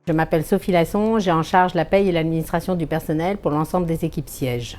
Je m'appelle Sophie Lasson, j'ai en charge la paye et l'administration du personnel pour l'ensemble des équipes sièges.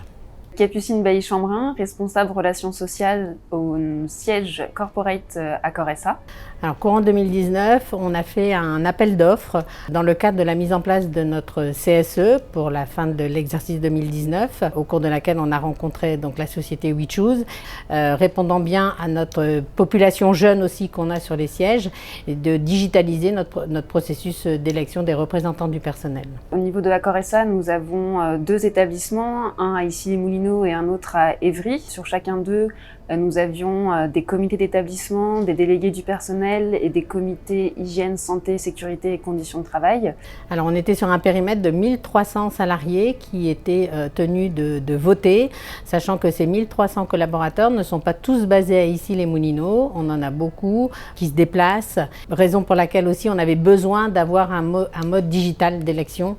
Capucine Bailly-Chambrin, responsable relations sociales au siège corporate Accor SA. Alors, courant 2019, on a fait un appel d'offres dans le cadre de la mise en place de notre CSE pour la fin de l'exercice 2019, au cours de laquelle on a rencontré donc la société WeChoose, répondant bien à notre population jeune aussi qu'on a sur les sièges, et de digitaliser notre processus d'élection des représentants du personnel. Au niveau de Accor SA, nous avons deux établissements, un à Issy-les-Moulineaux et un autre à Évry. Sur chacun d'eux, nous avions des comités d'établissement, des délégués du personnel et des comités hygiène, santé, sécurité et conditions de travail. Alors on était sur un périmètre de 1300 salariés qui étaient tenus de voter, sachant que ces 1300 collaborateurs ne sont pas tous basés à Issy-les-Moulineaux, on en a beaucoup qui se déplacent, raison pour laquelle aussi on avait besoin d'avoir un mode digital d'élection,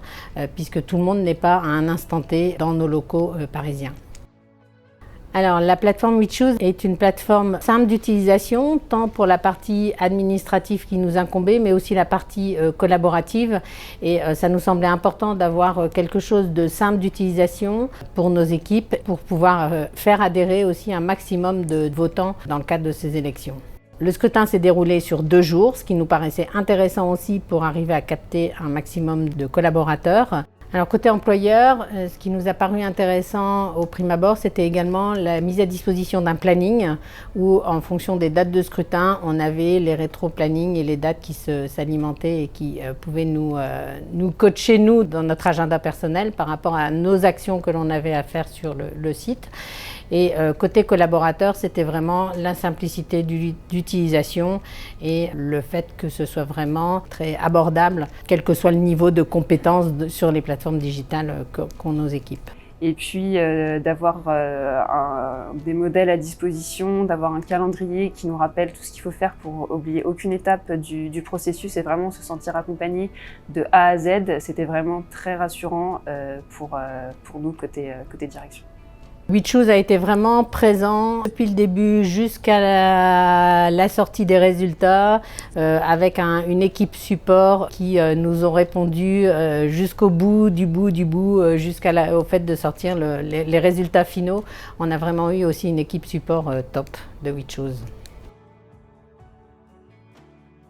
puisque tout le monde n'est pas à un instant T dans nos locaux parisiens. Alors, la plateforme WeChoose est une plateforme simple d'utilisation, tant pour la partie administrative qui nous incombait, mais aussi la partie collaborative. Et ça nous semblait important d'avoir quelque chose de simple d'utilisation pour nos équipes, pour pouvoir faire adhérer aussi un maximum de votants dans le cadre de ces élections. Le scrutin s'est déroulé sur 2 jours, ce qui nous paraissait intéressant aussi pour arriver à capter un maximum de collaborateurs. Alors côté employeur, ce qui nous a paru intéressant au prime abord, c'était également la mise à disposition d'un planning où en fonction des dates de scrutin, on avait les rétro-plannings et les dates qui s'alimentaient et qui pouvaient nous coacher nous dans notre agenda personnel par rapport à nos actions que l'on avait à faire sur le site. Et côté collaborateur, c'était vraiment la simplicité d'utilisation et le fait que ce soit vraiment très abordable, quel que soit le niveau de compétence sur les plateformes digitales qu'ont nos équipes. Et puis d'avoir des modèles à disposition, d'avoir un calendrier qui nous rappelle tout ce qu'il faut faire pour oublier aucune étape du processus et vraiment se sentir accompagné de A à Z. C'était vraiment très rassurant pour nous côté direction. WeChoose a été vraiment présent depuis le début jusqu'à la sortie des résultats avec une équipe support qui nous ont répondu jusqu'au bout du bout jusqu'au fait de sortir les résultats finaux. On a vraiment eu aussi une équipe support top de WeChoose.